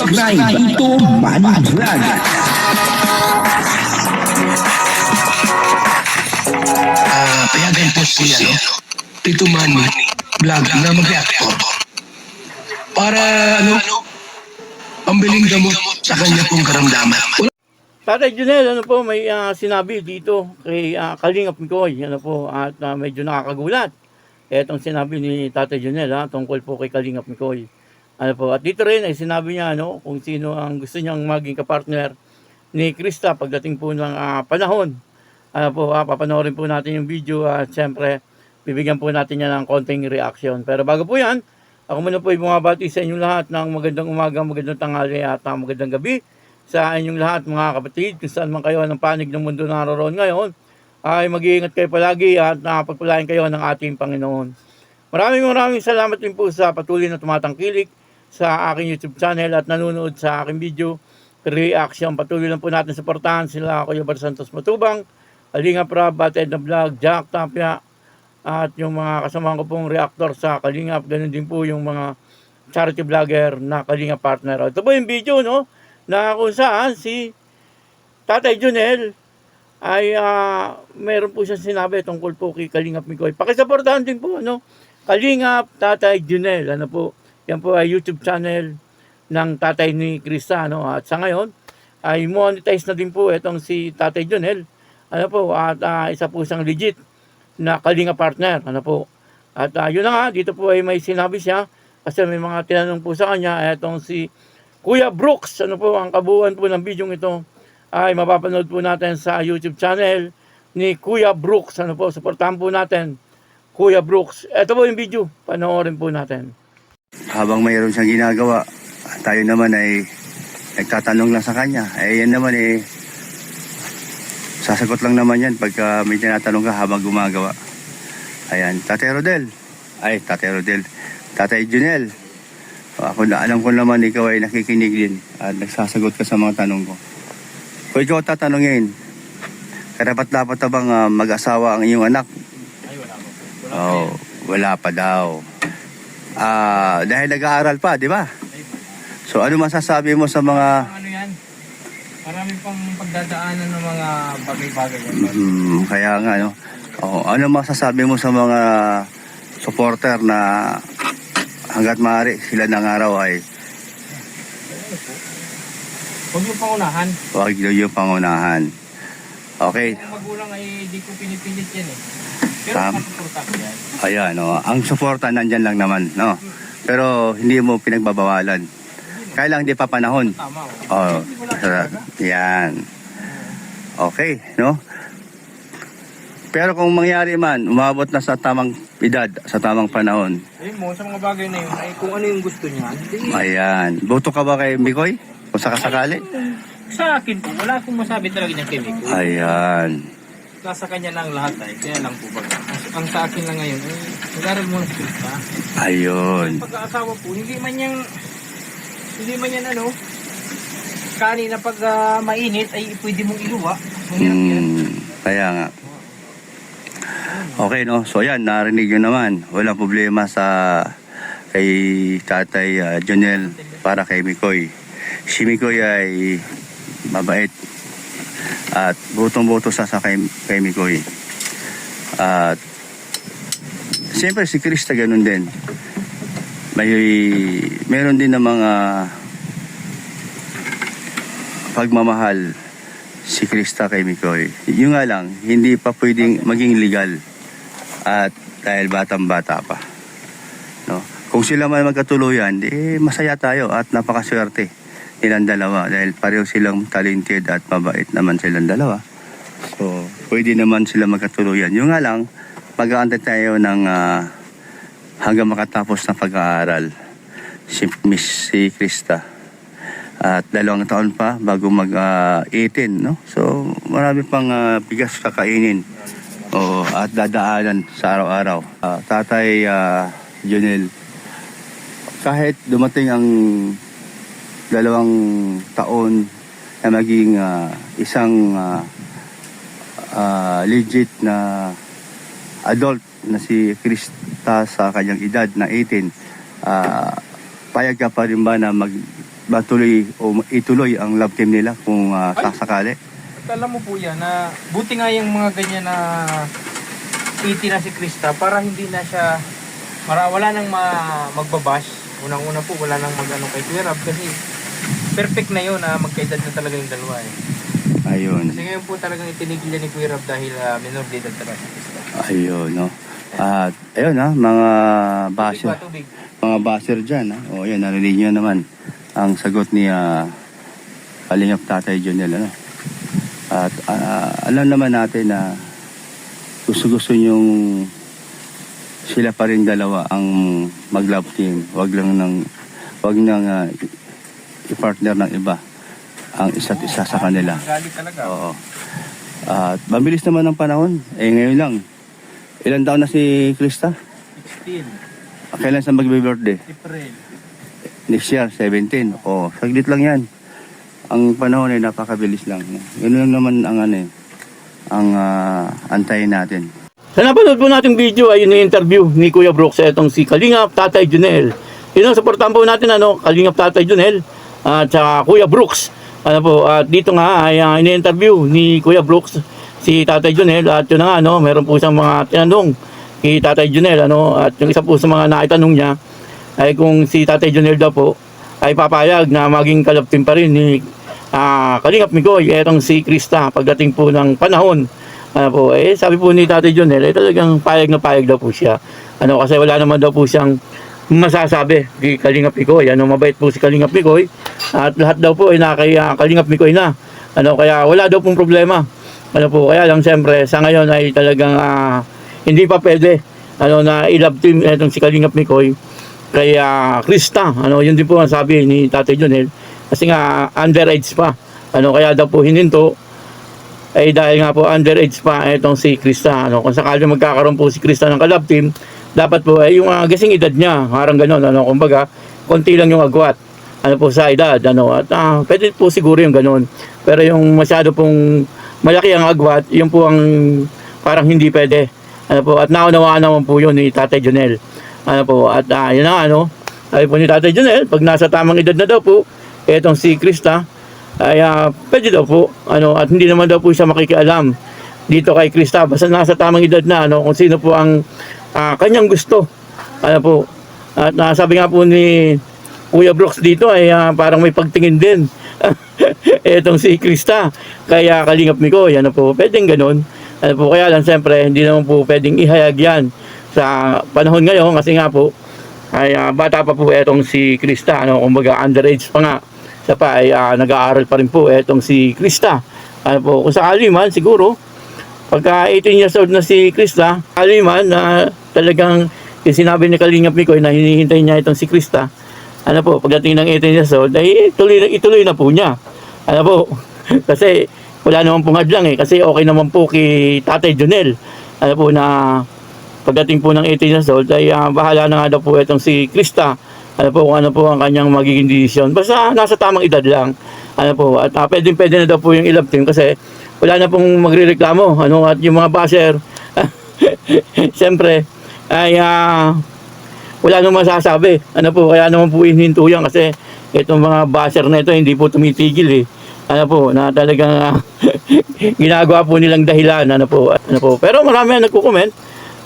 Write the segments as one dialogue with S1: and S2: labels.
S1: subscribe dito Manny Vlog.
S2: Payagan po si Tito Manny Vlog na mag-reactor para pambiling gamot sa kanya pong karamdaman.
S3: Tatay Junel, may sinabi dito kay Kalingap Mikoy, at medyo nakakagulat. Etong sinabi ni Tatay Junel, tungkol po kay Kalingap Mikoy. At dito rin ay sinabi niya, kung sino ang gusto niyang maging kapartner ni Krista pagdating po ng panahon. Papanoorin po natin yung video at syempre, bibigyan po natin niya ng konting reaction. Pero bago po yan, ako muna po ay bumabati sa inyong lahat ng magandang umaga, magandang tanghali at magandang gabi sa inyong lahat mga kapatid, kung saan man kayo ng panig ng mundo naroon ngayon, ay mag-iingat kayo palagi at pagpalain kayo ng ating Panginoon. Maraming salamat din po sa patuloy na tumatangkilik sa aking YouTube channel at nanonood sa aking video reaction. Patuloy lang po natin suportahan sila Kuya Bar Santos Matubang, Kalingap Rab, Bated na Vlog, Jack Tapia, at yung mga kasamahan ko pong reactor sa Kalingap. Ganun din po yung mga charity vlogger na Kalingap partner. Ito po yung video, na kung saan si Tatay Junel ay meron po siya sinabi tungkol po kay Kalingap Mikoy. Pakisuportahan din po, Kalingap Tatay Junel, yan po ay YouTube channel ng tatay ni Krista, at sa ngayon ay monetize na din po itong si Tatay Junel, at isa po siyang legit na Kalingap partner, at yun na nga, dito po ay may sinabi siya kasi may mga tinanong po sa kanya, itong si Kuya Brooks, ang kabuuan po ng video ito ay mapapanood po natin sa YouTube channel ni Kuya Brooks. Suportahan po natin Kuya Brooks. Ito po yung video, panoorin po natin.
S4: Habang mayroon siyang ginagawa, tayo naman ay nagtatanong lang sa kanya. Yan naman sasagot lang naman yan pagka may tinatanong ka habang gumagawa. Ayan, Tatay Rodel. Tatay Junel. Alam ko naman ikaw ay nakikinig din at nagsasagot ka sa mga tanong ko. Kung ikaw tatanungin, karapat-dapat na bang mag-asawa ang iyong anak?
S3: Ay, wala po.
S4: Wala pa daw. Dahil nag-aaral pa, di ba? So ano masasabi mo sa mga...
S5: yan? Marami pang pagdadaanan ng mga bagay-bagay.
S4: Kaya nga, ano masasabi mo sa mga supporter na hanggat maaari sila ng araw ay
S5: Huwag yung pangunahan.
S4: Huwag yung pangunahan. Okay.
S5: Kung magulang ay di ko pinipilit yan Pero masuporta ko yan.
S4: Ayan, ang suporta nandyan lang naman, Pero hindi mo pinagbabawalan. Kaya lang hindi pa panahon.
S5: Tama.
S4: Yan. Okay, Pero kung mangyari man, umabot na sa tamang edad, sa tamang panahon.
S5: Ayun mo, sa mga bagay na yun, ay kung ano yung gusto niya.
S4: Ayan. Boto ka ba kay Mikoy? Kung sakasakali?
S5: Sa akin po, wala akong masabi talaga niya kay Mikoy.
S4: Ayan.
S5: Nasa kanya lang lahat kaya lang po baga. Ang sa akin lang ngayon, mag-aral mo ng Krista.
S4: Ayun.
S5: Pag-aasawa po, hindi man yan kanina pag mainit ay pwede mong iluwa.
S4: Kaya nga. Okay, So yan, narinig nyo naman. Walang problema kay Tatay Junel para kay Mikoy. Si Mikoy ay mabait. At butong-buto sa kay Mikoy. At siyempre si Krista ganun din. Meron din ng mga pagmamahal si Krista kay Mikoy. Yung nga lang, hindi pa pwedeng maging legal. At dahil batang-bata pa. Kung sila man magkatuluyan, masaya tayo at napakaswerte nilang dalawa. Dahil pareho silang talented at mabait naman silang dalawa. So, pwede naman sila magkatuluyan. Yung nga lang, mag-aantay tayo ng hanggang makatapos ng pag-aaral si Krista. At 2 taon pa bago mag-18, So, marami pang bigas kakainin. At dadaanan sa araw-araw. Tatay Junel, kahit dumating ang 2 taon na maging isang legit na adult na si Krista sa kanyang edad na 18, payag ka pa rin ba na matuloy o ituloy ang love team nila kung sasakali.
S5: At alam mo po yan na buti nga yung mga ganyan na iti na si Krista para hindi na siya wala nang magbabash. Unang-una po wala nang mag-ano kay Kuya Rab kasi perfect na yun na magkaedad na talaga yung dalawa eh.
S4: Ayun.
S5: Kasi ngayon po talagang itinigil yan ni Kuya Rab dahil minor de edad talaga si Krista.
S4: Ayun, no. At ayun mga basher.
S5: Tubig.
S4: Mga basher dyan. O yan, narinig nyo naman ang sagot ni Kalingap Tatay Jonel. Ano? At alam naman natin na gusto-gusto nyong sila pa rin dalawa ang mag-love team. Wag nang i-partner ng iba ang isa't isa sa kanila.
S5: Galit talaga.
S4: Oo. At mabilis naman ang panahon. Ngayon lang. Ilan taon na si Krista?
S5: 16.
S4: Kailan siya magbe-birthday?
S5: April.
S4: Next year, 17. Saglit lang yan. Ang panahon ay napakabilis lang. Yun lang naman ang antayin natin.
S3: Sa napanood po nating video ay ini-interview ni Kuya Brooks itong si Kalingap Tatay Jonel. Yun ang supportahan po natin Kalingap Tatay Jonel at saka Kuya Brooks. At dito nga ay ini-interview ni Kuya Brooks si Tatay Jonel at yun na nga meron po siyang mga tinanong kay Tatay Jonel at yung isa po sa mga naitanong niya ay kung si Tatay Jonel daw po ay papayag na maging kalab team pa rin ni Kalingap Mikoy etong si Krista pagdating po ng panahon. Sabi po ni Tatay Jonel talagang payag na payag daw po siya. Kasi wala naman daw po siyang masasabi kay Kalingap Mikoy. Mabait po si Kalingap Mikoy at lahat daw po ay kay Kalingap Mikoy na. Kaya wala daw pong problema. Kaya lang siyempre sa ngayon ay talagang hindi pa pwede na i-love team itong si Kalingap Mikoy kay Krista. Yun din po ang sabi ni Tatay Jonel kasi nga underage pa. Kaya daw po hininto ay dahil nga po underage pa itong si Krista. Kung sakali magkakaroon po si Krista ng kalab team, dapat po ay yung gasing edad niya, parang gano'n. Kumbaga, konti lang yung agwat sa edad. At pwede po siguro yung gano'n. Pero yung masyado pong malaki ang agwat, yun po ang parang hindi pwede. At naunawaan naman po yun ni Tatay Jonel. At yun na sabi po ni Tatay Jonel, pag nasa tamang edad na daw po, itong si Krista, ay pwede daw po at hindi naman daw po siya makikialam dito kay Krista basta nasa tamang edad na kung sino po ang kanyang gusto at sabi nga po ni Kuya Brooks dito ay parang may pagtingin din etong si Krista kaya Kalingap Mikoy pwedeng ganun kaya lang siyempre hindi naman po pwedeng ihayag yan sa panahon ngayon kasi nga po ay bata pa po etong si Krista kumbaga underage pa nga siya pa ay nag-aaral pa rin po etong si Krista. Kung sakali man siguro pagka 18 years old na si Krista, sakali man na talagang yung sinabi ni Kalingap Mikoy na hinihintay niya itong si Krista. Pagdating ng 18 years old ay ituloy na po niya. Kasi wala naman pong hadlang kasi okay naman po kay Tatay Jonel. Na pagdating po ng 18 years old ay bahala na nga daw po itong si Krista. Kung ano po ang kanyang magiging desisyon. Basta nasa tamang edad lang. At pwede na daw po yung i-love team kasi wala na pong magrereklamo. At yung mga basher, siyempre, ay wala nang masasabi. Kaya naman po ininto yan kasi itong mga basher na ito hindi po tumitigil na talagang ginagawa po nilang dahilan. Pero marami ang nagko-comment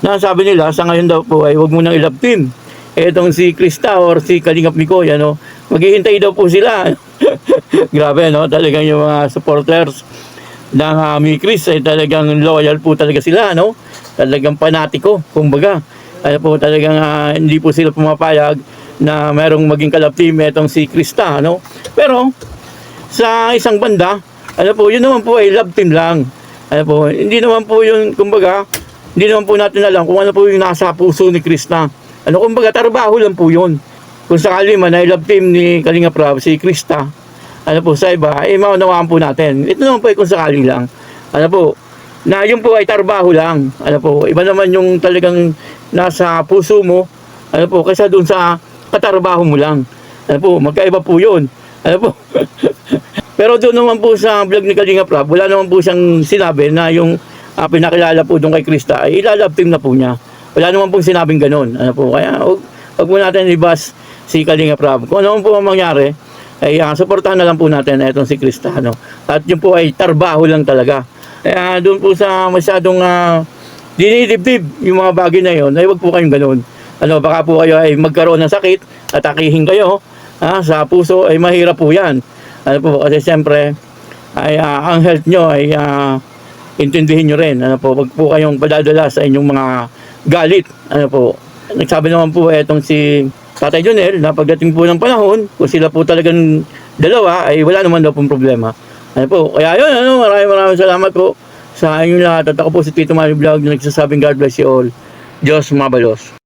S3: na sabi nila sa ngayon daw po ay huwag mo nang i-love team etong si Krista or si Kalingap Mikoy, maghihintay daw po sila. Grabe, talagang yung mga supporters ng Mi Chris ay talagang loyal po talaga sila, talagang panatiko, kumbaga. Talagang hindi po sila pumapayag na merong maging kalab team etong si Krista, Pero, sa isang banda, yun naman po ay love team lang. Hindi naman po yun, kumbaga, hindi naman po natin alam kung ano po yung nasa puso ni Krista. Kumbaga, trabaho lang po yun. Kung sakali man ay love team ni Kalingap Rab, si Krista, sa iba, maunawaan po natin. Ito naman po ay kung sakali lang. Na yun po ay trabaho lang. Iba naman yung talagang nasa puso mo, kaysa dun sa katrabaho mo lang. Magkaiba po yun. Pero doon naman po sa vlog ni Kalingap Rab, wala naman po siyang sinabi na yung pinakilala po doon kay Krista ay ilalove team na po niya. Wala naman pong sinabing ganun. Kaya huwag mo natin ibas si Kalingap Rab. Kung ano po ang mangyari, ay suportahan na lang po natin itong si Krista, ano. At yun po ay trabaho lang talaga. Kaya doon po sa masyadong dinidibdib yung mga bagay na yun, ay wag po kayong ganun. Ano, baka po kayo ay magkaroon ng sakit, atakihin kayo sa puso, ay mahirap po yan. Ano po, kasi siyempre ay ang health nyo ay intindihin nyo rin. Ano po, wag po kayong padadala sa inyong mga galit. Ano po, nagsabi naman po etong si Tatay Jonel na pagdating po ng panahon, kung sila po talagang dalawa, ay wala naman daw pong problema. Ano po, kaya yun, ano, maraming salamat po sa inyong lahat. At ako po si Tito Manny Vlog na nagsasabing God bless you all. Diyos mabalos.